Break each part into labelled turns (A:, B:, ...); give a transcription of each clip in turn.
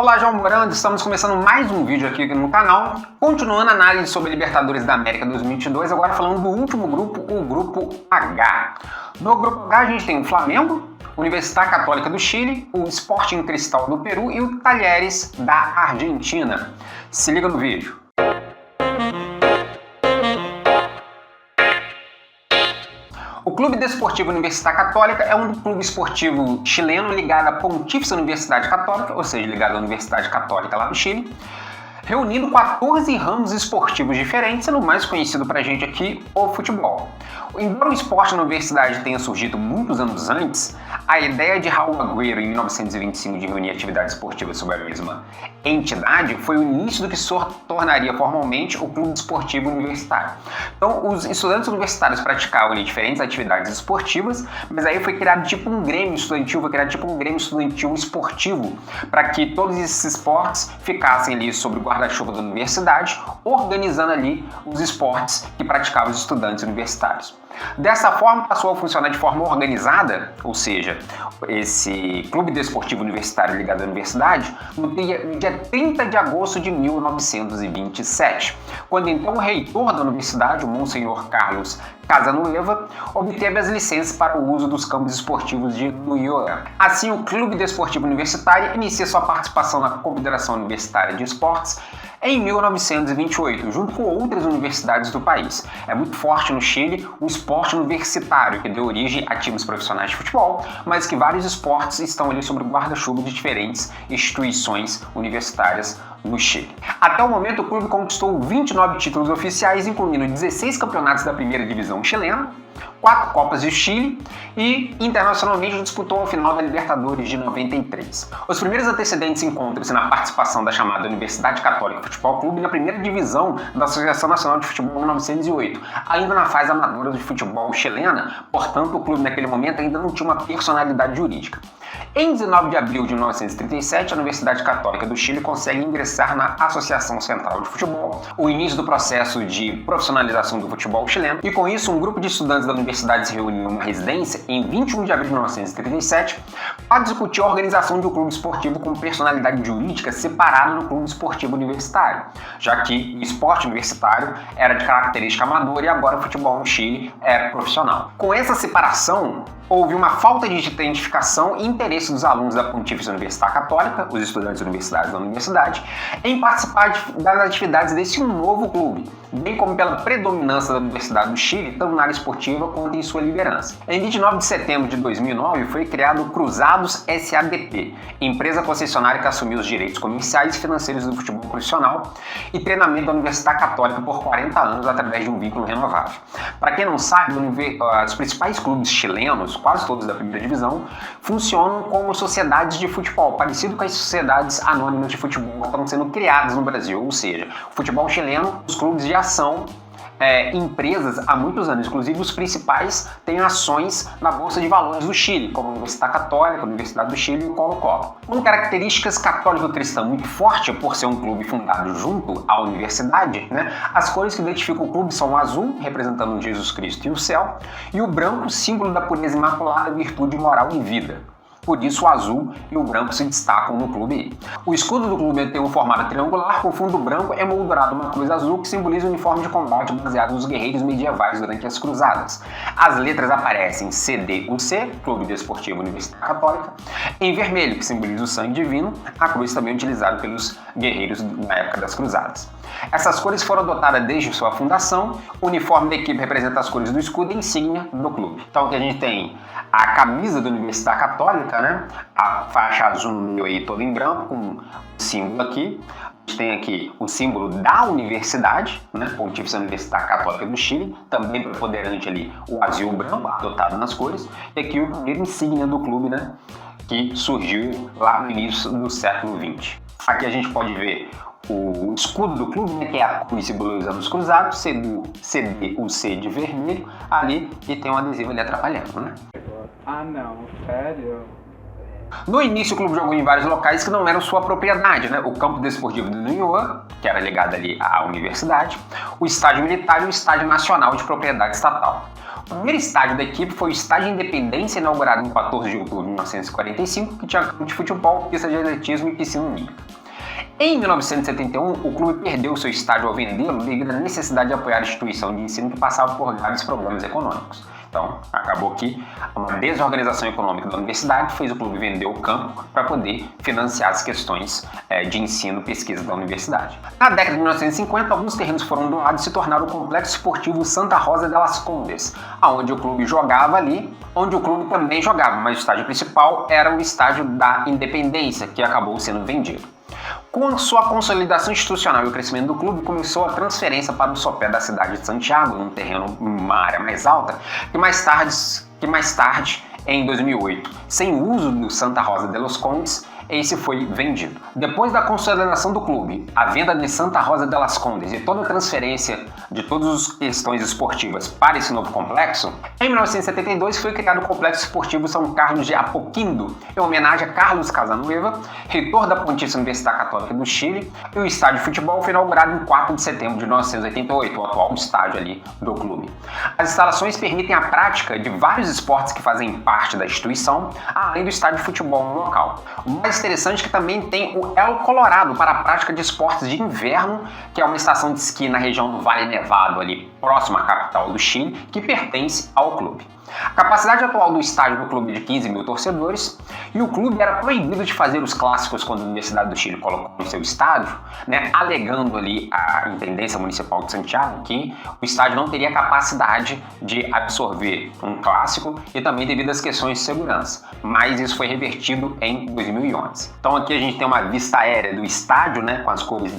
A: Olá, João Morando, estamos começando mais um vídeo aqui no canal, continuando a análise sobre a Libertadores da América 2022, agora falando do último grupo, o Grupo H. No Grupo H a gente tem o Flamengo, Universidade Católica do Chile, o Sporting Cristal do Peru e o Talleres da Argentina. Se liga no vídeo. O Clube Desportivo Universidade Católica é um clube esportivo chileno ligado à Pontífice Universidade Católica, ou seja, ligado à Universidade Católica lá do Chile, reunindo 14 ramos esportivos diferentes, sendo o mais conhecido pra gente aqui o futebol. Embora o esporte na universidade tenha surgido muitos anos antes, a ideia de Raul Agüero em 1925 de reunir atividades esportivas sob a mesma entidade foi o início do que se tornaria formalmente o Clube Desportivo Universitário. Então, os estudantes universitários praticavam ali diferentes atividades esportivas, mas aí foi criado tipo um grêmio estudantil, esportivo, para que todos esses esportes ficassem ali sob o guarda-chuva da universidade, organizando ali os esportes que praticavam os estudantes universitários. Dessa forma, passou a funcionar de forma organizada, ou seja, esse Clube Desportivo Universitário ligado à universidade, no dia 30 de agosto de 1927, quando então o reitor da universidade, o Monsenhor Carlos Casanueva, obteve as licenças para o uso dos campos esportivos de Nuyoa. Assim, o Clube Desportivo Universitário inicia sua participação na Confederação Universitária de Esportes em 1928, junto com outras universidades do país. É muito forte no Chile o esporte universitário, que deu origem a times profissionais de futebol, mas que vários esportes estão ali sob o guarda-chuva de diferentes instituições universitárias no Chile. Até o momento, o clube conquistou 29 títulos oficiais, incluindo 16 campeonatos da primeira divisão chilena, 4 Copas de Chile e, internacionalmente, disputou a final da Libertadores de 93. Os primeiros antecedentes encontram-se na participação da chamada Universidade Católica Futebol Clube na primeira divisão da Associação Nacional de Futebol em 1908, ainda na fase amadora de futebol chilena, portanto, o clube naquele momento ainda não tinha uma personalidade jurídica. Em 19 de abril de 1937, a Universidade Católica do Chile consegue ingressar na Associação Central de Futebol, o início do processo de profissionalização do futebol chileno, e com isso um grupo de estudantes da universidade se reuniu em uma residência em 21 de abril de 1937 para discutir a organização de um clube esportivo com personalidade jurídica separado do clube esportivo universitário, já que o esporte universitário era de característica amadora e agora o futebol no Chile é profissional. Com essa separação, houve uma falta de identificação e interesse dos alunos da Pontífice Universidade Católica, os estudantes universitários da universidade, em participar das atividades desse novo clube, bem como pela predominância da Universidade do Chile, tanto na área esportiva quanto em sua liderança. Em 29 de setembro de 2009 foi criado o Cruzados SADP, empresa concessionária que assumiu os direitos comerciais e financeiros do futebol profissional e treinamento da Universidade Católica por 40 anos através de um vínculo renovável. Para quem não sabe, os principais clubes chilenos, quase todos da primeira divisão, funcionam como sociedades de futebol, parecido com as sociedades anônimas de futebol que estão sendo criadas no Brasil, ou seja, o futebol chileno, os clubes já são empresas há muitos anos, inclusive os principais têm ações na Bolsa de Valores do Chile, como a Universidade Católica, a Universidade do Chile e o Colo-Colo. Com características católico-cristã muito forte, por ser um clube fundado junto à universidade, as cores que identificam o clube são o azul, representando Jesus Cristo e o céu, e o branco, símbolo da pureza imaculada, virtude, moral e vida. Por isso o azul e o branco se destacam no clube. O escudo do clube tem um formato triangular, com fundo branco emoldurado uma cruz azul que simboliza o uniforme de combate baseado nos guerreiros medievais durante as cruzadas. As letras aparecem CDUC, Clube Desportivo Universidade Católica, em vermelho, que simboliza o sangue divino, a cruz também utilizada pelos guerreiros na época das cruzadas. Essas cores foram adotadas desde sua fundação. O uniforme da equipe representa as cores do escudo e insígnia do clube. Então aqui a gente tem a camisa da Universidade Católica, a faixa azul no meio aí toda em branco, com um símbolo aqui. A gente tem aqui o símbolo da universidade, Pontífice Universidade Católica do Chile, também preponderante ali o azul e o branco, adotado nas cores. E aqui o primeiro insígnia do clube, que surgiu lá no início do século XX. Aqui a gente pode ver o escudo do clube, que é a cruz simbolizando os cruzados, CDUC de vermelho, ali, e tem um adesivo ali atrapalhando,
B: Ah não, sério?
A: No início o clube jogou em vários locais que não eram sua propriedade, O campo desportivo do Nuyoa, que era ligado ali à universidade, o estádio militar e o estádio nacional de propriedade estatal. O primeiro estádio da equipe foi o Estádio Independência, inaugurado em 14 de outubro de 1945, que tinha campo de futebol, pista de atletismo e piscina olímpica. Em 1971, o clube perdeu seu estádio ao vendê-lo devido à necessidade de apoiar a instituição de ensino que passava por graves problemas econômicos. Então, acabou que uma desorganização econômica da universidade fez o clube vender o campo para poder financiar as questões de ensino e pesquisa da universidade. Na década de 1950, alguns terrenos foram doados e se tornaram o Complexo Esportivo Santa Rosa de las Condes, onde o clube jogava ali, onde o clube também jogava, mas o estádio principal era o estádio da Independência, que acabou sendo vendido. Com sua consolidação institucional e o crescimento do clube, começou a transferência para o sopé da cidade de Santiago, num terreno, uma área mais alta, que mais tarde, em 2008, sem o uso do Santa Rosa de los Condes, esse foi vendido. Depois da consolidação do clube, a venda de Santa Rosa de las Condes e toda a transferência de todas as questões esportivas para esse novo complexo, em 1972 foi criado o Complexo Esportivo São Carlos de Apoquindo, em homenagem a Carlos Casanueva, reitor da Pontíficia Universidade Católica do Chile, e o estádio de futebol foi inaugurado em 4 de setembro de 1988, o atual estádio ali do clube. As instalações permitem a prática de vários esportes que fazem parte da instituição, além do estádio de futebol no local. O mais interessante é que também tem o El Colorado para a prática de esportes de inverno, que é uma estação de esqui na região do Vale Nevado, ali próximo à capital do Chile, que pertence ao clube. A capacidade atual do estádio do clube é de 15 mil torcedores, e o clube era proibido de fazer os clássicos quando a Universidade do Chile colocou no seu estádio, alegando ali a Intendência Municipal de Santiago que o estádio não teria capacidade de absorver um clássico e também devido às questões de segurança, mas isso foi revertido em 2011. Então aqui a gente tem uma vista aérea do estádio, com as cores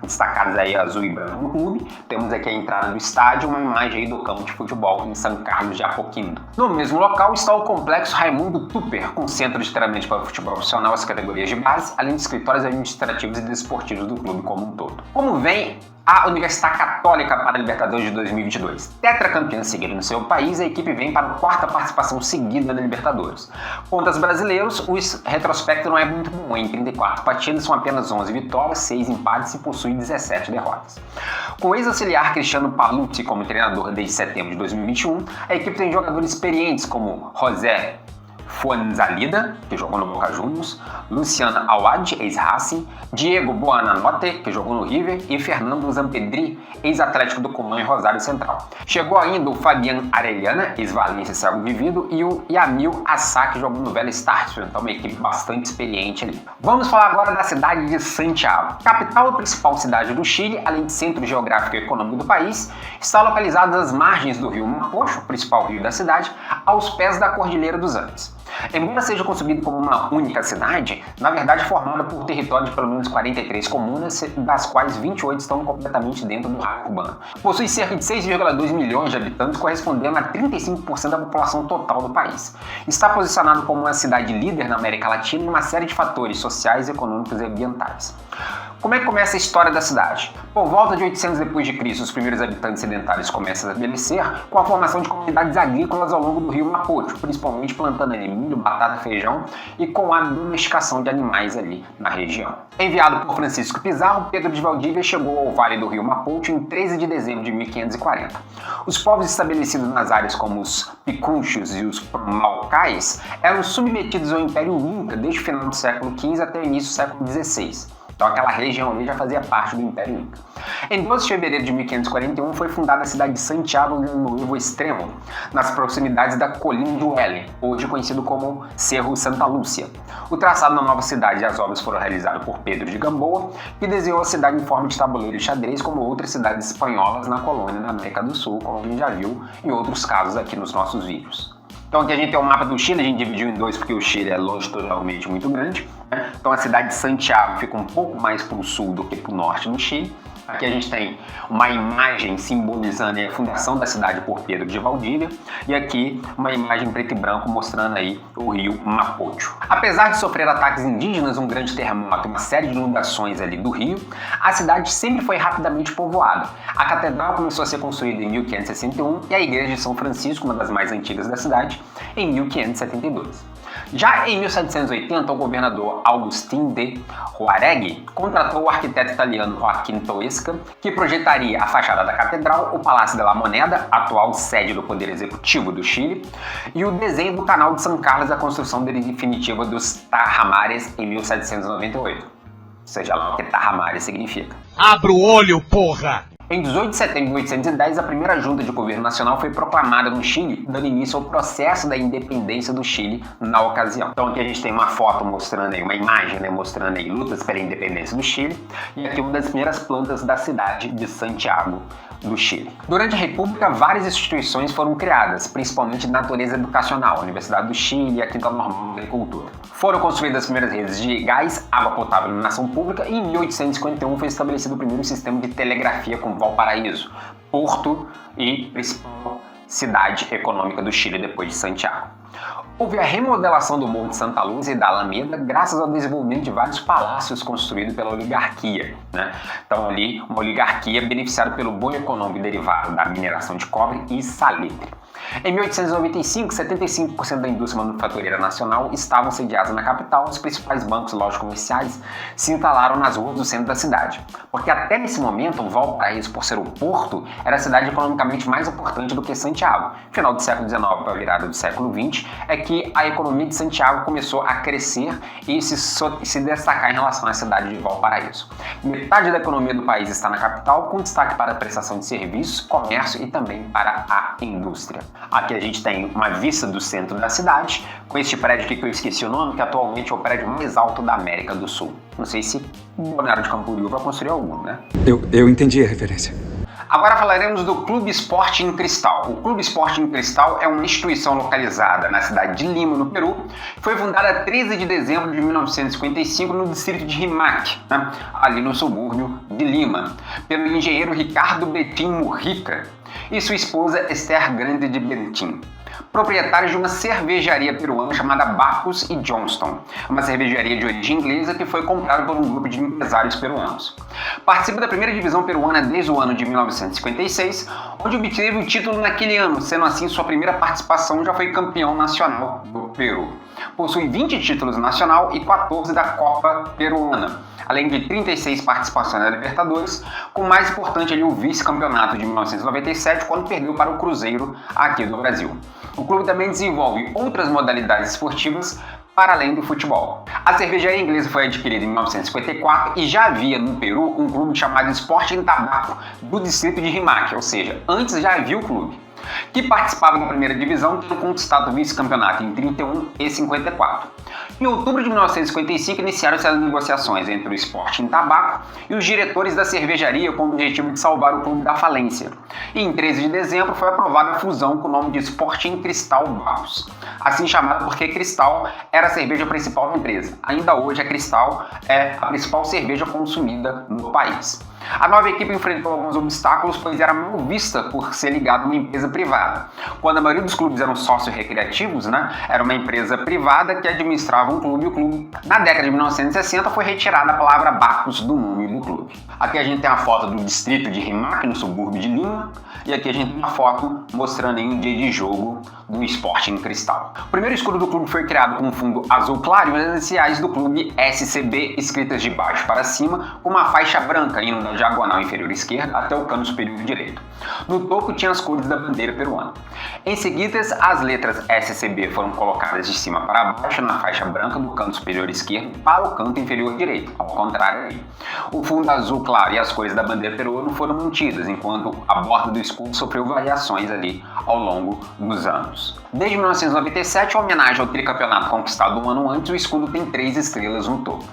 A: destacadas aí azul e branco no clube. Temos aqui a entrada do estádio, uma imagem aí do campo de futebol em São Carlos de Apoquindo. No mesmo local está o Complexo Raimundo Tupper, com centro de treinamento para o futebol profissional e as categorias de base, além de escritórios administrativos e desportivos do clube como um todo. Como vem a Universidade Católica para a Libertadores de 2022. Tetracampeã seguida no seu país, a equipe vem para a 4ª participação seguida na Libertadores. Contra os brasileiros, o retrospecto não é muito bom. Em 34 partidas, são apenas 11 vitórias, 6 empates e possui 17 derrotas. Com o ex-auxiliar Cristiano Paolucci como treinador desde setembro de 2021, a equipe tem jogadores experientes como José Fuenzalida, que jogou no Boca Juniors, Luciano Awad, ex-Racing, Diego Buonanotte, que jogou no River, e Fernando Zampedri, ex-Atlético do Colón e Rosário Central. Chegou ainda o Fabián Arellana, ex-Valência Cego Vivido, e o Yamil Assá, que jogou no Vélez Sarsfield, então uma equipe bastante experiente ali. Vamos falar agora da cidade de Santiago. Capital e principal cidade do Chile, além de centro geográfico e econômico do país, está localizada às margens do rio Mapocho, o principal rio da cidade, aos pés da Cordilheira dos Andes. Embora seja concebido como uma única cidade, na verdade é formada por território de pelo menos 43 comunas, das quais 28 estão completamente dentro do raio urbano. Possui cerca de 6,2 milhões de habitantes, correspondendo a 35% da população total do país. Está posicionado como uma cidade líder na América Latina em uma série de fatores sociais, econômicos e ambientais. Como é que começa a história da cidade? Por volta de 800 d.C., os primeiros habitantes sedentários começam a estabelecer com a formação de comunidades agrícolas ao longo do rio Mapocho, principalmente plantando ali milho, batata, feijão e com a domesticação de animais ali na região. Enviado por Francisco Pizarro, Pedro de Valdívia chegou ao vale do rio Mapocho em 13 de dezembro de 1540. Os povos estabelecidos nas áreas como os Picunchos e os Maucais eram submetidos ao Império Inca desde o final do século XV até o início do século XVI. Então aquela região ali já fazia parte do Império Inca. Em 12 de fevereiro de 1541 foi fundada a cidade de Santiago del Nuevo Extremo, nas proximidades da Colina de Huelen, hoje conhecido como Cerro Santa Lúcia. O traçado na nova cidade e as obras foram realizadas por Pedro de Gamboa, que desenhou a cidade em forma de tabuleiro e xadrez como outras cidades espanholas na colônia da América do Sul, como a gente já viu em outros casos aqui nos nossos vídeos. Então aqui a gente tem o mapa do Chile, a gente dividiu em dois porque o Chile é longitudinalmente muito grande. Então a cidade de Santiago fica um pouco mais para o sul do que para o norte no Chile. Aqui a gente tem uma imagem simbolizando a fundação da cidade por Pedro de Valdívia e aqui uma imagem preto e branco mostrando aí o rio Mapocho. Apesar de sofrer ataques indígenas, um grande terremoto e uma série de inundações ali do rio, a cidade sempre foi rapidamente povoada. A catedral começou a ser construída em 1561 e a igreja de São Francisco, uma das mais antigas da cidade, em 1572. Já em 1780, o governador Agustín de Juaregui contratou o arquiteto italiano Joaquim Toesca, que projetaria a fachada da catedral, o Palácio de la Moneda, atual sede do Poder Executivo do Chile, e o desenho do Canal de São Carlos e a construção definitiva dos Tajamares em 1798. seja lá o que Tarramare significa.
C: Abra o olho, porra!
A: Em 18 de setembro de 1810, a primeira junta de governo nacional foi proclamada no Chile, dando início ao processo da independência do Chile na ocasião. Então aqui a gente tem uma foto mostrando aí, uma imagem, né, mostrando aí lutas pela independência do Chile, e aqui uma das primeiras plantas da cidade de Santiago do Chile. Durante a República, várias instituições foram criadas, principalmente de natureza educacional, a Universidade do Chile e a Quinta Normal de Agricultura. Foram construídas as primeiras redes de gás, água potável e iluminação pública, e em 1851 foi estabelecido o primeiro sistema de telegrafia com Valparaíso, porto e principal cidade econômica do Chile depois de Santiago. Houve a remodelação do Morro de Santa Luz e da Alameda graças ao desenvolvimento de vários palácios construídos pela oligarquia, né? Então ali, uma oligarquia beneficiada pelo boom econômico derivado da mineração de cobre e salitre. Em 1895, 75% da indústria manufatureira nacional estavam sediadas na capital. Os principais bancos e lojas comerciais se instalaram nas ruas do centro da cidade, porque até nesse momento, Valparaíso, por ser o porto, era a cidade economicamente mais importante do que Santiago. Final do século XIX para a virada do século XX é que a economia de Santiago começou a crescer e se destacar em relação à cidade de Valparaíso. Metade da economia do país está na capital, com destaque para a prestação de serviços, comércio e também para a indústria. Aqui a gente tem uma vista do centro da cidade, com este prédio aqui que eu esqueci o nome, que atualmente é o prédio mais alto da América do Sul. Não sei se Balneário de Camboriú vai construir algum, né?
D: Eu entendi a referência.
A: Agora falaremos do Clube Sporting Cristal. O Clube Sporting Cristal é uma instituição localizada na cidade de Lima, no Peru. Foi fundada 13 de dezembro de 1955 no distrito de Rimac, né? Ali no subúrbio de Lima, pelo engenheiro Ricardo Betim Murrica e sua esposa Esther Grande de Betim, proprietários de uma cervejaria peruana chamada Bacchus e Johnston, uma cervejaria de origem inglesa que foi comprada por um grupo de empresários peruanos. Participa da primeira divisão peruana desde o ano de 1956, onde obteve o título naquele ano, sendo assim sua primeira participação. Já foi campeão nacional do Peru. Possui 20 títulos nacional e 14 da Copa Peruana, além de 36 participações na Libertadores, com o mais importante ali o vice-campeonato de 1997, quando perdeu para o Cruzeiro aqui do Brasil. O clube também desenvolve outras modalidades esportivas para além do futebol. A cervejaria inglesa foi adquirida em 1954 e já havia no Peru um clube chamado Sporting Tabaco do distrito de Rimac, ou seja, antes já havia o clube, que participava da primeira divisão, tendo conquistado o vice-campeonato em 31 e 54. Em outubro de 1955, iniciaram-se as negociações entre o Sporting Tabaco e os diretores da cervejaria com o objetivo de salvar o clube da falência. E em 13 de dezembro foi aprovada a fusão com o nome de Sporting Cristal Bacchus, assim chamada porque Cristal era a cerveja principal da empresa. Ainda hoje a Cristal é a principal cerveja consumida no país. A nova equipe enfrentou alguns obstáculos, pois era mal vista por ser ligada a uma empresa privada. Quando a maioria dos clubes eram sócio-recreativos, né, era uma empresa privada que administrava um clube, e o clube, na década de 1960, foi retirada a palavra Bacchus do nome do clube. Aqui a gente tem a foto do distrito de Rimac, no subúrbio de Lima, e aqui a gente tem uma foto mostrando aí um dia de jogo do Sporting Cristal. O primeiro escudo do clube foi criado com um fundo azul claro e as iniciais do clube SCB escritas de baixo para cima, com uma faixa branca indo da diagonal inferior esquerda até o cano superior direito. No topo tinha as cores da bandeira peruana. Em seguida, as letras SCB foram colocadas de cima para baixo na faixa branca do canto superior esquerdo para o canto inferior direito, ao contrário aí. O fundo azul claro e as cores da bandeira peruana foram mantidas, enquanto a borda do escudo sofreu variações ali ao longo dos anos. Desde 1997, em homenagem ao tricampeonato conquistado um ano antes, o escudo tem 3 estrelas no topo.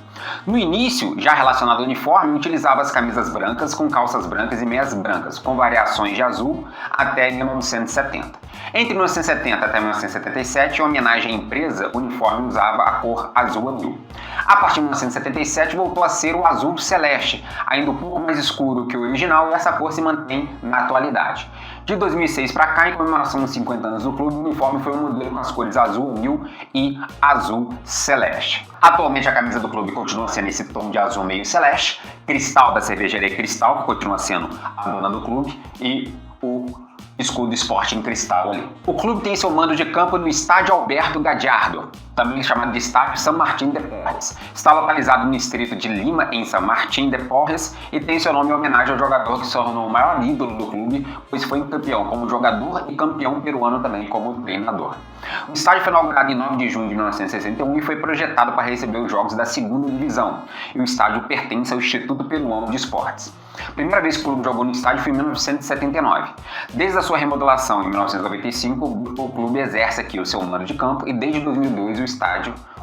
A: No início, já relacionado ao uniforme, utilizava as camisas brancas com calças brancas e meias brancas, com variações de azul até 1970. Entre 1970 até 1977, em homenagem à empresa, o uniforme usava a cor azul-azul. A partir de 1977, voltou a ser o azul celeste, ainda um pouco mais escuro que o original, e essa cor se mantém na atualidade. De 2006 para cá, em comemoração dos 50 anos do clube, o uniforme foi um modelo com as cores azul anil e azul celeste. Atualmente a camisa do clube continua sendo esse tom de azul meio celeste, Cristal da cervejaria Cristal, que continua sendo a dona do clube, e o escudo Sporting Cristal ali. O clube tem seu mando de campo no Estádio Alberto Gadiardo, também chamado de Estádio San Martín de Porres. Está localizado no distrito de Lima, em San Martín de Porres, e tem seu nome em homenagem ao jogador que se tornou o maior ídolo do clube, pois foi campeão como jogador e campeão peruano também como treinador. O estádio foi inaugurado em 9 de junho de 1961 e foi projetado para receber os jogos da segunda divisão, e o estádio pertence ao Instituto Peruano de Esportes. A primeira vez que o clube jogou no estádio foi em 1979. Desde a sua remodelação em 1995, o clube exerce aqui o seu mando de campo e desde 2002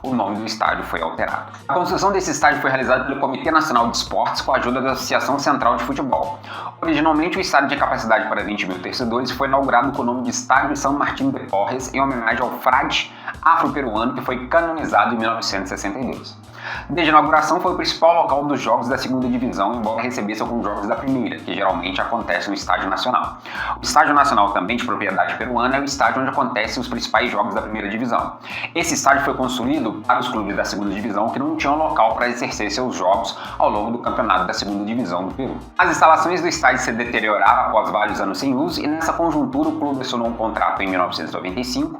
A: o nome do estádio foi alterado. A construção desse estádio foi realizada pelo Comitê Nacional de Esportes com a ajuda da Associação Central de Futebol. Originalmente, o estádio tinha capacidade para 20 mil torcedores e foi inaugurado com o nome de Estádio San Martín de Porres em homenagem ao frade afro-peruano que foi canonizado em 1962. Desde a inauguração, foi o principal local dos jogos da segunda divisão, embora recebesse alguns jogos da primeira, que geralmente acontecem no Estádio Nacional. O Estádio Nacional, também de propriedade peruana, é o estádio onde acontecem os principais jogos da primeira divisão. Esse estádio foi construído para os clubes da segunda divisão que não tinham local para exercer seus jogos ao longo do campeonato da segunda divisão do Peru. As instalações do estádio se deterioraram após vários anos sem uso e nessa conjuntura o clube assinou um contrato em 1995,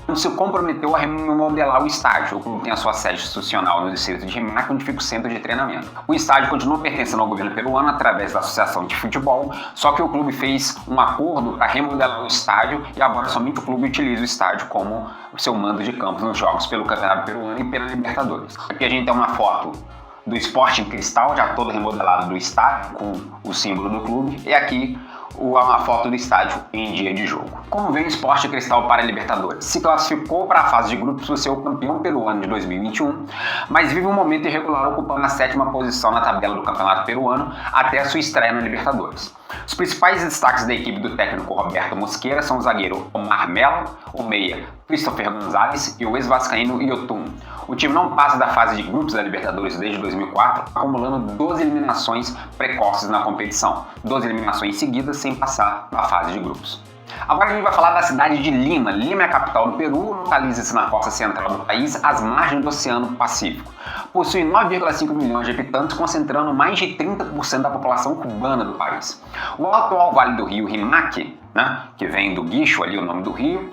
A: onde se comprometeu a remodelar o estádio. O clube tem a sua sede institucional no distrito de Rimac, onde fica o centro de treinamento. O estádio continua pertencendo ao governo peruano através da Associação de Futebol, só que o clube fez um acordo para remodelar o estádio e agora somente o clube utiliza o estádio como o seu mando de campo nos jogos pelo Campeonato Peruano e pela Libertadores. Aqui a gente tem uma foto do Sporting Cristal, já todo remodelado do estádio, com o símbolo do clube, e aqui uma foto do estádio em dia de jogo. Como vem o Sporting Cristal para a Libertadores? Se classificou para a fase de grupos por ser o campeão peruano de 2021, mas vive um momento irregular ocupando a 7ª posição na tabela do Campeonato Peruano até a sua estreia na Libertadores. Os principais destaques da equipe do técnico Roberto Mosquera são o zagueiro Omar Melo, o meia Christopher Gonzalez e o ex-vascaíno Yotun. O time não passa da fase de grupos da Libertadores desde 2004, acumulando 12 eliminações precoces na competição, 12 eliminações seguidas sem passar na fase de grupos. Agora a gente vai falar da cidade de Lima. Lima é a capital do Peru, localiza-se na costa central do país, às margens do Oceano Pacífico. Possui 9,5 milhões de habitantes, concentrando mais de 30% da população cubana do país. O atual vale do rio Rimac, que vem do guicho ali, o nome do rio,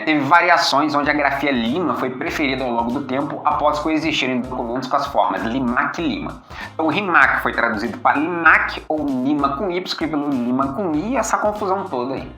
A: teve variações onde a grafia Lima foi preferida ao longo do tempo após coexistirem documentos com as formas Limac e Lima. Então o Rimac foi traduzido para Limac ou Lima com Y, que pelo Lima com I, essa confusão toda aí.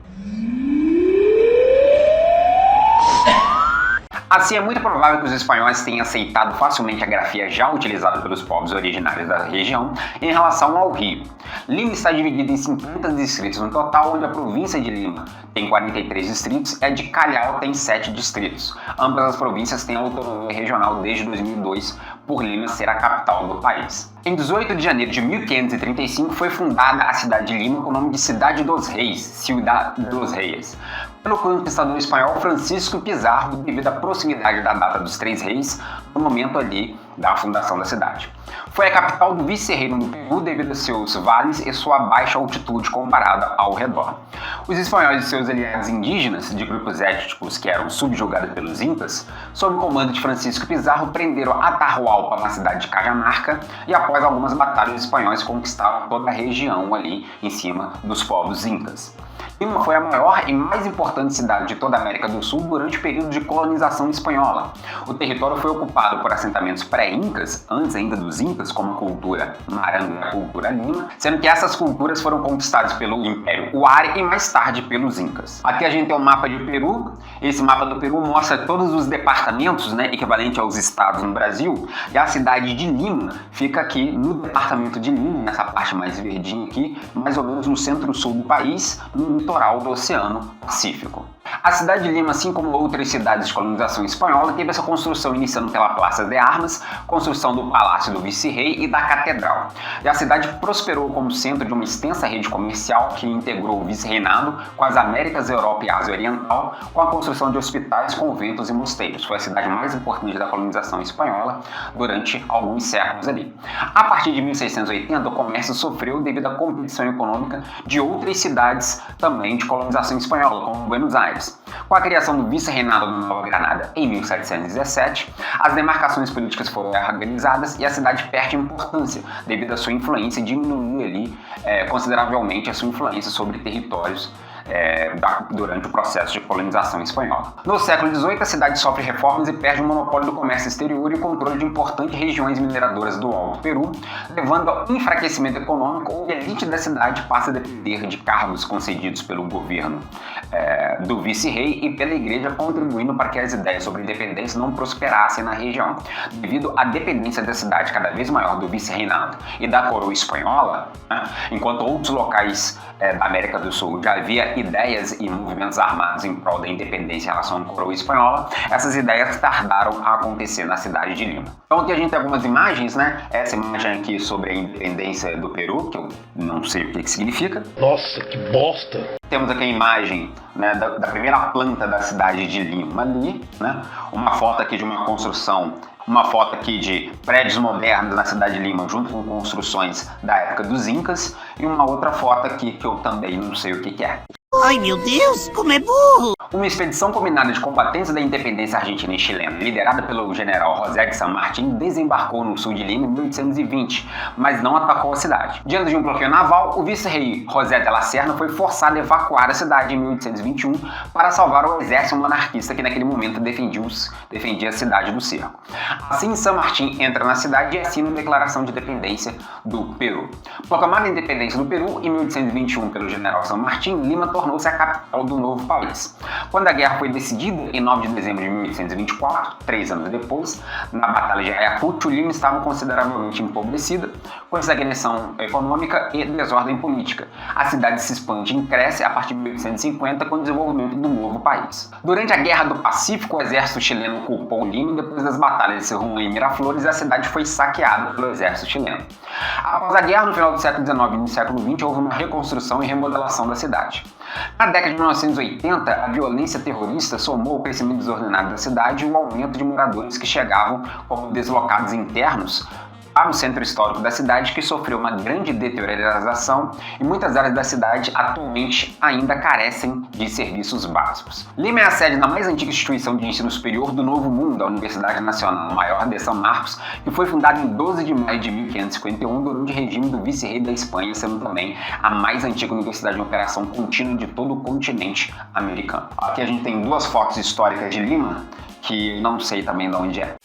A: Assim, é muito provável que os espanhóis tenham aceitado facilmente a grafia já utilizada pelos povos originários da região em relação ao rio. Lima está dividida em 50 distritos no total, onde a província de Lima tem 43 distritos e a de Callao tem 7 distritos. Ambas as províncias têm autonomia regional desde 2002, por Lima ser a capital do país. Em 18 de janeiro de 1535 foi fundada a cidade de Lima com o nome de Cidade dos Reis, Ciudad dos Reis, pelo conquistador espanhol Francisco Pizarro, devido à proximidade da data dos Três Reis, no momento ali da fundação da cidade. Foi a capital do vice-reino do Peru devido a seus vales e sua baixa altitude comparada ao redor. Os espanhóis e seus aliados indígenas, de grupos étnicos que eram subjugados pelos incas, sob o comando de Francisco Pizarro, prenderam Atahualpa na cidade de Cajamarca e após algumas batalhas, os espanhóis conquistaram toda a região ali em cima dos povos incas. Lima foi a maior e mais importante cidade de toda a América do Sul durante o período de colonização espanhola. O território foi ocupado por assentamentos pré-incas, antes ainda dos incas, como a cultura Maranga e a cultura Lima, sendo que essas culturas foram conquistadas pelo Império Huari e mais tarde pelos incas. Aqui a gente tem um mapa de Peru. Esse mapa do Peru mostra todos os departamentos, equivalente aos estados no Brasil, e a cidade de Lima fica aqui no departamento de Lima, nessa parte mais verdinha aqui, mais ou menos no centro-sul do país, no litoral do Oceano Pacífico. A cidade de Lima, assim como outras cidades de colonização espanhola, teve essa construção iniciando pela Praça de Armas, construção do Palácio do Vice-Rei e da Catedral. E a cidade prosperou como centro de uma extensa rede comercial que integrou o vice-reinado com as Américas, Europa e Ásia Oriental, com a construção de hospitais, conventos e mosteiros. Foi a cidade mais importante da colonização espanhola durante alguns séculos ali. A partir de 1680, o comércio sofreu devido à competição econômica de outras cidades também de colonização espanhola, como Buenos Aires. Com a criação do vice-reinado da Nova Granada em 1717, as demarcações políticas foram organizadas e a cidade perde importância devido à sua influência e diminuiu ali consideravelmente a sua influência sobre territórios durante o processo de colonização espanhola. No século XVIII, a cidade sofre reformas e perde o monopólio do comércio exterior e o controle de importantes regiões mineradoras do Alto Peru, levando ao enfraquecimento econômico, onde a elite da cidade passa a depender de cargos concedidos pelo governo do vice-rei e pela igreja, contribuindo para que as ideias sobre independência não prosperassem na região. Devido à dependência da cidade cada vez maior do vice-reinado e da coroa espanhola, enquanto outros locais da América do Sul já havia ideias e movimentos armados em prol da independência em relação à coroa espanhola, essas ideias tardaram a acontecer na cidade de Lima. Então aqui a gente tem algumas imagens, Essa imagem aqui sobre a independência do Peru, que eu não sei o que significa.
C: Nossa, que bosta!
A: Temos aqui a imagem da primeira planta da cidade de Lima ali, Uma foto aqui de uma construção, uma foto aqui de prédios modernos na cidade de Lima, junto com construções da época dos Incas, e uma outra foto aqui que eu também não sei o que é.
E: Ai meu Deus, como é burro!
A: Uma expedição combinada de combatentes da independência argentina e chilena, liderada pelo general José de San Martín, desembarcou no sul de Lima em 1820, mas não atacou a cidade. Diante de um bloqueio naval, o vice-rei José de la Serna foi forçado a evacuar a cidade em 1821 para salvar o exército monarquista que naquele momento defendia a cidade do cerco. Assim, San Martín entra na cidade e assina a Declaração de Independência do Peru. Proclamada a independência do Peru em 1821 pelo general San Martín, Lima tornou-se a capital do novo país. Quando a guerra foi decidida, em 9 de dezembro de 1824, 3 anos depois, na Batalha de Ayacucho, Lima estava consideravelmente empobrecida, com estagnação econômica e desordem política. A cidade se expande e cresce a partir de 1850 com o desenvolvimento do novo país. Durante a Guerra do Pacífico, o exército chileno ocupou Lima e depois das batalhas de Cerro e Miraflores, a cidade foi saqueada pelo exército chileno. Após a guerra, no final do século XIX e no século XX, houve uma reconstrução e remodelação da cidade. Na década de 1980, a violência terrorista somou o crescimento desordenado da cidade e o aumento de moradores que chegavam como deslocados internos para o centro histórico da cidade, que sofreu uma grande deteriorização e muitas áreas da cidade atualmente ainda carecem de serviços básicos. Lima é a sede da mais antiga instituição de ensino superior do Novo Mundo, a Universidade Nacional Maior de São Marcos, que foi fundada em 12 de maio de 1551 durante o regime do vice-rei da Espanha, sendo também a mais antiga universidade em operação contínua de todo o continente americano. Aqui a gente tem duas fotos históricas de Lima, que não sei também de onde é.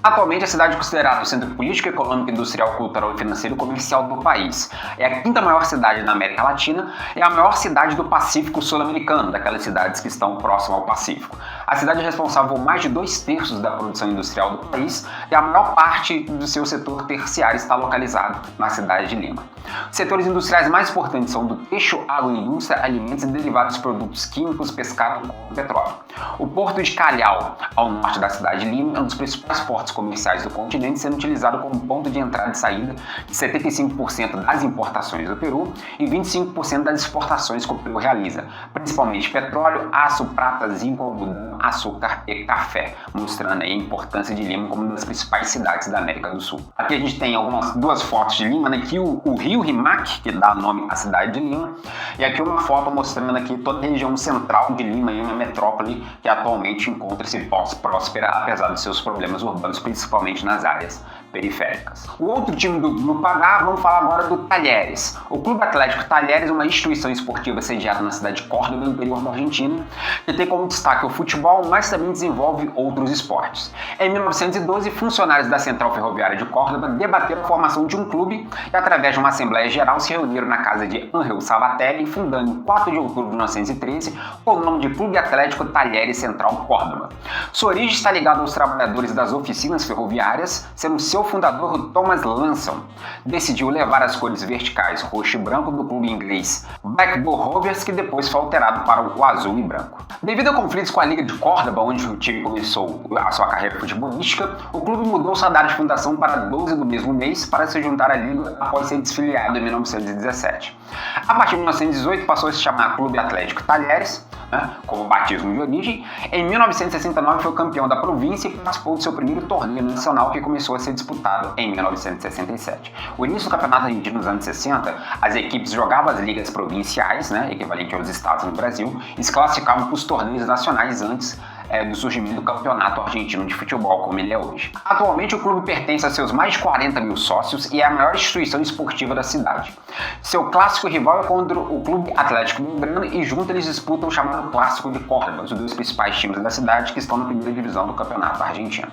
A: Atualmente, a cidade é considerada o centro político, econômico, industrial, cultural, financeiro e comercial do país. É a quinta maior cidade da América Latina e a maior cidade do Pacífico sul-americano, daquelas cidades que estão próximas ao Pacífico. A cidade é responsável por mais de 2/3 da produção industrial do país e a maior parte do seu setor terciário está localizado na cidade de Lima. Os setores industriais mais importantes são do têxtil, agroindústria, alimentos e derivados de produtos químicos, pescado e petróleo. O porto de Callao, ao norte da cidade de Lima, é um dos principais portos comerciais do continente, sendo utilizado como ponto de entrada e saída de 75% das importações do Peru e 25% das exportações que o Peru realiza, principalmente petróleo, aço, prata, zinco, algodão, açúcar e café, mostrando aí a importância de Lima como uma das principais cidades da América do Sul. Aqui a gente tem duas fotos de Lima, aqui o rio Rimac, que dá nome à cidade de Lima, e aqui uma foto mostrando aqui toda a região central de Lima, uma metrópole que atualmente encontra-se próspera, apesar dos seus problemas urbanos, principalmente nas áreas periféricas. O outro time do Grupo H, vamos falar agora do Talleres. O Clube Atlético Talleres é uma instituição esportiva sediada na cidade de Córdoba, no interior da Argentina, que tem como destaque o futebol, mas também desenvolve outros esportes. Em 1912, funcionários da Central Ferroviária de Córdoba debateram a formação de um clube e, através de uma Assembleia Geral, se reuniram na casa de Ángel Sabatelli, fundando em 4 de outubro de 1913 com o nome de Clube Atlético Talleres Central Córdoba. Sua origem está ligada aos trabalhadores das oficinas ferroviárias, sendo seu fundador o Thomas Lanson. Decidiu levar as cores verticais roxo e branco do clube inglês Blackburn Rovers, que depois foi alterado para o azul e branco. Devido a conflitos com a Liga de Córdoba, onde o time começou a sua carreira futebolística, o clube mudou sua data de fundação para 12 do mesmo mês para se juntar à Liga após ser desfiliado em 1917. A partir de 1918 passou a se chamar Clube Atlético Talleres, como batismo de origem. Em 1969 foi campeão da província e participou do seu primeiro torneio nacional, que começou a ser disputado em 1967. O início do campeonato argentino nos anos 60, as equipes jogavam as ligas provinciais, equivalente aos estados no Brasil, e se classificavam para os torneios nacionais antes do surgimento do campeonato argentino de futebol como ele é hoje. Atualmente o clube pertence a seus mais de 40 mil sócios e é a maior instituição esportiva da cidade. Seu clássico rival é contra o Clube Atlético Belgrano e junto eles disputam o chamado Clássico de Córdoba, os dois principais times da cidade que estão na primeira divisão do campeonato argentino.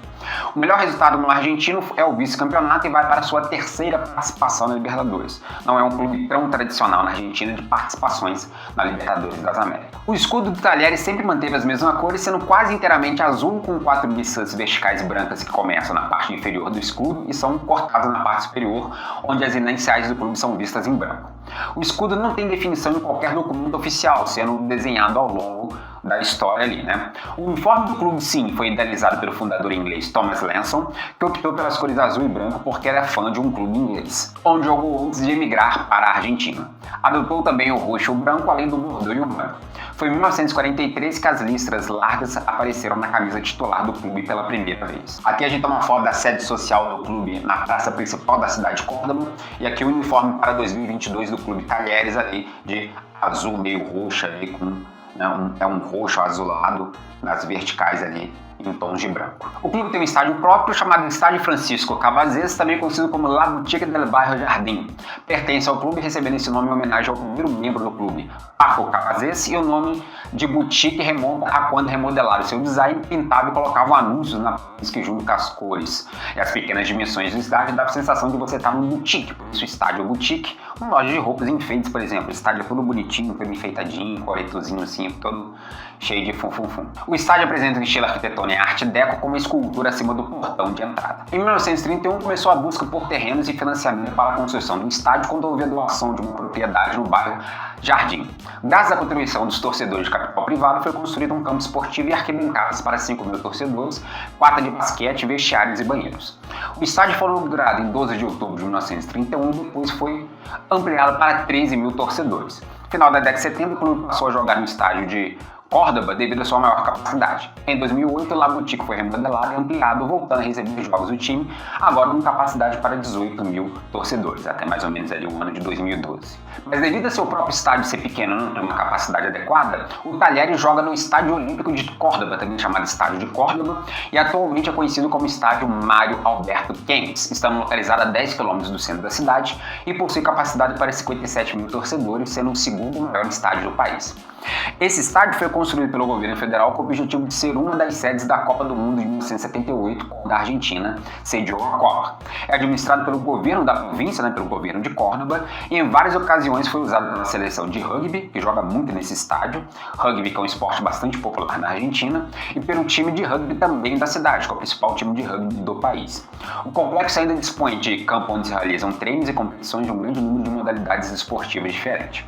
A: O melhor resultado no argentino é o vice-campeonato e vai para a sua terceira participação na Libertadores. Não é um clube tão tradicional na Argentina de participações na Libertadores das Américas. O escudo do Talheres sempre manteve as mesmas cores, sendo quase inteiramente azul com 4 listras verticais brancas que começam na parte inferior do escudo e são cortadas na parte superior, onde as iniciais do clube são vistas em branco. O escudo não tem definição em qualquer documento oficial, sendo desenhado ao longo da história ali, né? O uniforme do clube, sim, foi idealizado pelo fundador inglês Thomas Lanson, que optou pelas cores azul e branco porque era fã de um clube inglês, onde jogou antes de emigrar para a Argentina. Adotou também o roxo e o branco, além do bordô e o branco. Foi em 1943 que as listras largas apareceram na camisa titular do clube pela primeira vez. Aqui a gente tem uma foto da sede social do clube na praça principal da cidade de Córdoba, e aqui o uniforme para 2022 do clube Talheres ali de azul meio roxo ali com um roxo azulado nas verticais ali em tons de branco. O clube tem um estádio próprio chamado Estádio Francisco Cavazés, também conhecido como La Boutique del Barrio Jardim. Pertence ao clube recebendo esse nome em homenagem ao primeiro membro do clube, Paco Cavazés, e o nome de boutique remonta a quando remodelaram seu design, pintavam e colocavam anúncios na que junto com as cores. E as pequenas dimensões do estádio dava a sensação de você estar num boutique, por isso o estádio é boutique, uma loja de roupas e enfeites, por exemplo. O estádio é todo bonitinho, todo enfeitadinho, corretozinho assim, todo cheio de fum-fum-fum. O estádio apresenta um estilo arquitetônico e arte deco com uma escultura acima do portão de entrada. Em 1931 começou a busca por terrenos e financiamento para a construção do estádio, quando houve a doação de uma propriedade no bairro Jardim. Graças à contribuição dos torcedores de capital privado, foi construído um campo esportivo e arquibancadas para 5 mil torcedores, quadra de basquete, vestiários e banheiros. O estádio foi inaugurado em 12 de outubro de 1931 e depois foi ampliado para 13 mil torcedores. No final da década de 70, o clube passou a jogar no estádio de Córdoba devido à sua maior capacidade. Em 2008, o La Boutique foi remodelado e ampliado, voltando a receber jogos do time, agora com capacidade para 18 mil torcedores, até mais ou menos ali o ano de 2012. Mas devido a seu próprio estádio ser pequeno e não ter uma capacidade adequada, o Talheres joga no Estádio Olímpico de Córdoba, também chamado Estádio de Córdoba, e atualmente é conhecido como Estádio Mário Alberto Kempes, estando localizado a 10 km do centro da cidade e possui capacidade para 57 mil torcedores, sendo o segundo maior estádio do país. Esse estádio foi construído pelo governo federal com o objetivo de ser uma das sedes da Copa do Mundo de 1978, quando a Argentina sediou a Copa. É administrado pelo governo da província, pelo governo de Córdoba, e em várias ocasiões foi usado pela seleção de rugby, que joga muito nesse estádio, rugby que é um esporte bastante popular na Argentina, e pelo time de rugby também da cidade, que é o principal time de rugby do país. O complexo ainda dispõe de campo onde se realizam treinos e competições de um grande número de modalidades esportivas diferentes.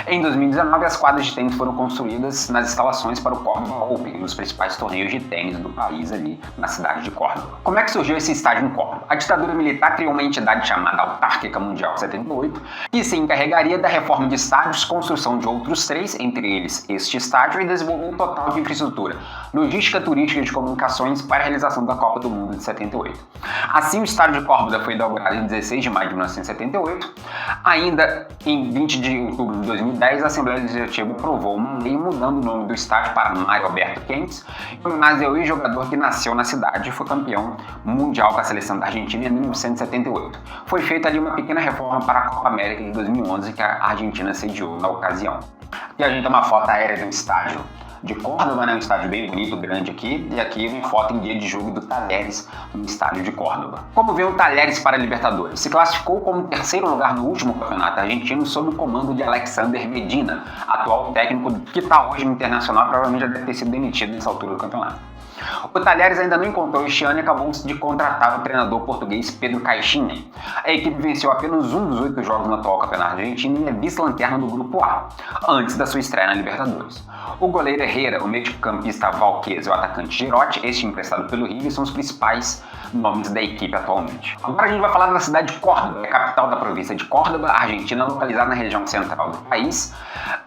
A: Em 2019, as quadras de tênis foram construídas nas instalações para o Córdoba Open, um dos principais torneios de tênis do país ali na cidade de Córdoba. Como é que surgiu esse estádio em Córdoba? A ditadura militar criou uma entidade chamada Autárquica Mundial 78, que se encarregaria da reforma de estádios, construção de outros 3, entre eles este estádio, e desenvolveu um total de infraestrutura, logística, turística e de comunicações para a realização da Copa do Mundo de 78. Assim, o estádio de Córdoba foi inaugurado em 16 de maio de 1978. Ainda em 20 de outubro de 2010, a Assembleia Legislativa aprovou uma lei mudando o nome do estádio para Mário Alberto Kempes, em homenagem ao ex-jogador que nasceu na cidade e foi campeão mundial com a seleção da Argentina em 1978. Foi feita ali uma pequena reforma para a Copa América de 2011 que a Argentina sediou na ocasião. Aqui a gente tem uma foto aérea do estádio de Córdoba, um estádio bem bonito, grande aqui, e aqui uma foto em dia de jogo do Talheres no estádio de Córdoba. Como veio o Talheres para a Libertadores? Se classificou como terceiro lugar no último campeonato argentino sob o comando de Alexander Medina, atual técnico que está hoje no Internacional, provavelmente já deve ter sido demitido nessa altura do campeonato. O Talheres ainda não encontrou este ano e acabou de contratar o treinador português Pedro Caixinha. A equipe venceu apenas um dos 8 jogos no atual campeonato argentino e é vice-lanterna do Grupo A, antes da sua estreia na Libertadores. O goleiro Herrera, o meio-campista Valquez e o atacante Girotti, este emprestado pelo River, são os principais nomes da equipe atualmente. Agora a gente vai falar da cidade de Córdoba, a capital da província de Córdoba, Argentina, localizada na região central do país,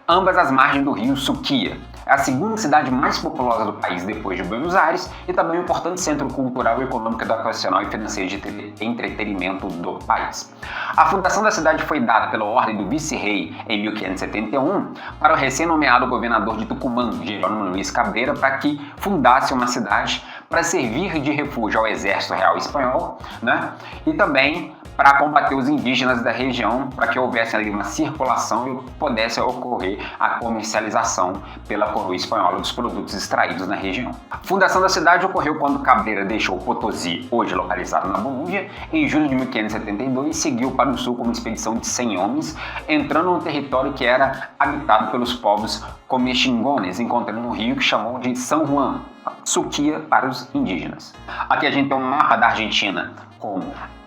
A: ambas às margens do rio Suquía. É a segunda cidade mais populosa do país depois de Buenos Aires comerciais e também um importante centro cultural, econômico, educacional e financeiro de entretenimento do país. A fundação da cidade foi dada pela ordem do vice-rei em 1571 para o recém-nomeado governador de Tucumã, Jerônimo Luiz Cabreira, para que fundasse uma cidade para servir de refúgio ao exército real espanhol, né? E também para combater os indígenas da região, para que houvesse ali uma circulação e pudesse ocorrer a comercialização pela coroa espanhola dos produtos extraídos na região. A fundação da cidade ocorreu quando Cabreira deixou Potosí, hoje localizado na Bolívia, em julho de 1572 e seguiu para o sul com uma expedição de 100 homens, entrando num território que era habitado pelos povos comexingones, encontrando um rio que chamou de São Juan, Suquía para os indígenas. Aqui a gente tem um mapa da Argentina com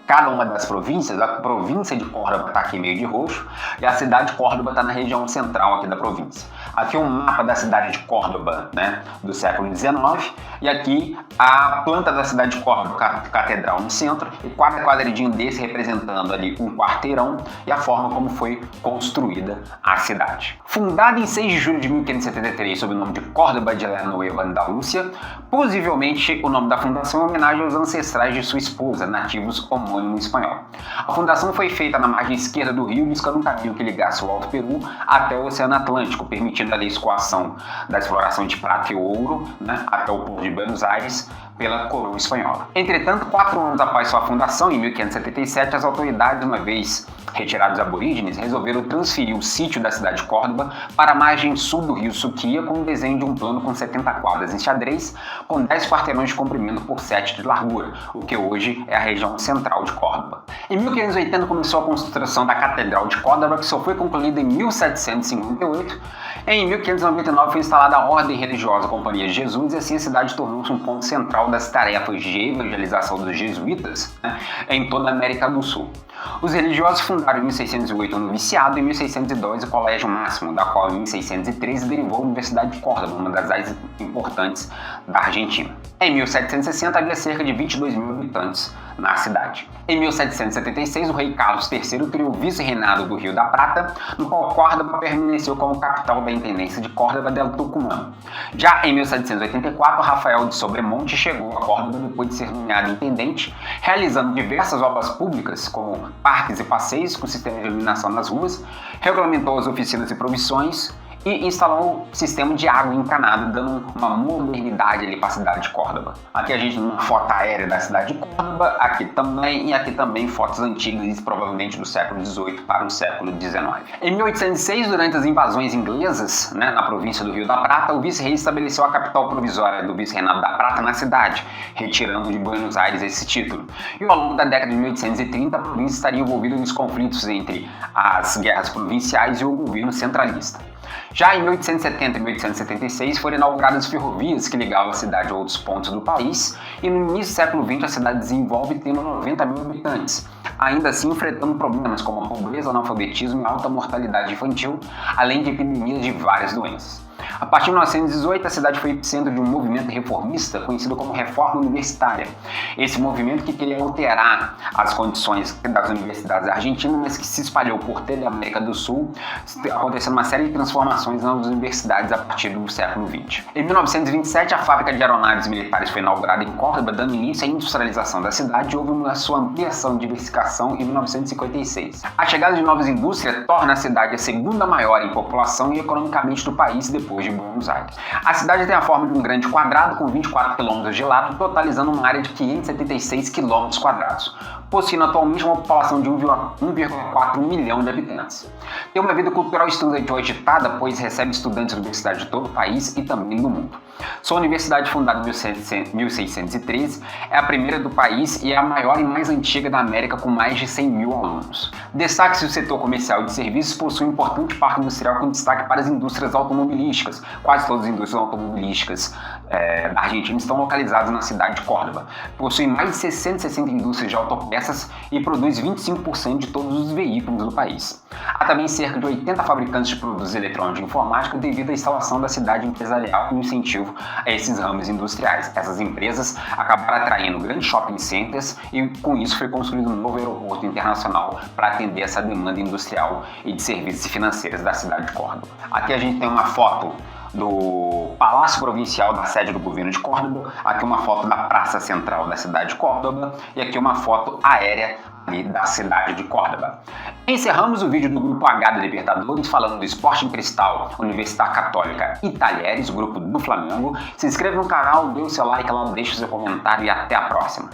A: cada uma das províncias. A província de Córdoba está aqui meio de roxo e a cidade de Córdoba está na região central aqui da província. Aqui é um mapa da cidade de Córdoba, né, do século XIX, e aqui a planta da cidade de Córdoba, catedral no centro, e cada quadradinho desse representando ali um quarteirão e a forma como foi construída a cidade. Fundada em 6 de julho de 1573 sob o nome de Córdoba de la Nueva Andalúcia, possivelmente o nome da fundação é em homenagem aos ancestrais de sua esposa, nativos homônimos no espanhol. A fundação foi feita na margem esquerda do rio, buscando um caminho que ligasse o Alto Peru até o Oceano Atlântico, permitindo ali a escoação da exploração de prata e ouro, né, até o porto de Buenos Aires pela coroa espanhola. Entretanto, 4 anos após sua fundação, em 1577, as autoridades, uma vez retirados os aborígenes, resolveram transferir o sítio da cidade de Córdoba para a margem sul do rio Suquía, com o desenho de um plano com 70 quadras em xadrez, com 10 quarteirões de comprimento por 7 de largura, o que hoje é a região central de Córdoba. Em 1580 começou a construção da Catedral de Córdoba, que só foi concluída em 1758. Em 1599 foi instalada a Ordem Religiosa Companhia de Jesus, e assim a cidade tornou-se um ponto central das tarefas de evangelização dos jesuítas, né, em toda a América do Sul. Os religiosos fundaram em 1608 o noviciado e em 1612 o Colégio Máximo, da qual em 1613 derivou a Universidade de Córdoba, uma das mais importantes da Argentina. Em 1760 havia cerca de 22 mil habitantes na cidade. Em 1776 o rei Carlos III criou o vice-reinado do Rio da Prata, no qual Córdoba permaneceu como capital da intendência de Córdoba del Tucumã. Já em 1784 Rafael de Sobremonte chegou a Córdoba depois de ser nomeado intendente, realizando diversas obras públicas como parques e passeios com sistema de iluminação nas ruas, regulamentou as oficinas e provisões e instalou um sistema de água encanada, dando uma modernidade ali para a cidade de Córdoba. Aqui a gente tem uma foto aérea da cidade de Córdoba, aqui também fotos antigas, provavelmente do século XVIII para o século XIX. Em 1806, durante as invasões inglesas, né, na província do Rio da Prata, o vice-rei estabeleceu a capital provisória do vice-reinado da Prata na cidade, retirando de Buenos Aires esse título. E ao longo da década de 1830, a província estaria envolvida nos conflitos entre as guerras provinciais e o governo centralista. Já em 1870 e 1876 foram inauguradas ferrovias que ligavam a cidade a outros pontos do país, e no início do século XX a cidade desenvolve tendo 90 mil habitantes, ainda assim enfrentando problemas como a pobreza, analfabetismo e alta mortalidade infantil, além de epidemias de várias doenças. A partir de 1918, a cidade foi epicentro de um movimento reformista conhecido como Reforma Universitária. Esse movimento que queria alterar as condições das universidades argentinas, mas que se espalhou por toda a América do Sul, acontecendo uma série de transformações nas universidades a partir do século XX. Em 1927, a fábrica de aeronaves militares foi inaugurada em Córdoba, dando início à industrialização da cidade, e houve uma sua ampliação e diversificação em 1956. A chegada de novas indústrias torna a cidade a segunda maior em população e economicamente do país, depois de Buenos Aires. A cidade tem a forma de um grande quadrado com 24 km de lado, totalizando uma área de 576 km², possuindo atualmente uma população de 1,4 milhão de habitantes. Tem uma vida cultural estudante agitada, pois recebe estudantes de universidades de todo o país e também do mundo. Sua universidade, fundada em 1613, é a primeira do país e é a maior e mais antiga da América, com mais de 100 mil alunos. Destaque-se o setor comercial e de serviços, possui um importante parque industrial com destaque para as indústrias automobilísticas. Quase todas as indústrias automobilísticas da Argentina estão localizadas na cidade de Córdoba. Possui mais de 660 indústrias de autopeças e produz 25% de todos os veículos do país. Há também cerca de 80 fabricantes de produtos eletrônicos e informática devido à instalação da cidade empresarial e o incentivo a esses ramos industriais. Essas empresas acabaram atraindo grandes shopping centers e com isso foi construído um novo aeroporto internacional para atender essa demanda industrial e de serviços financeiros da cidade de Córdoba. Aqui a gente tem uma foto do Palácio Provincial da sede do governo de Córdoba, aqui uma foto da Praça Central da cidade de Córdoba e aqui uma foto aérea ali da cidade de Córdoba. Encerramos o vídeo do Grupo H da Libertadores falando do Sporting Cristal, Universidade Católica e Talheres, o grupo do Flamengo. Se inscreva no canal, dê o seu like lá, deixe o seu comentário e até a próxima.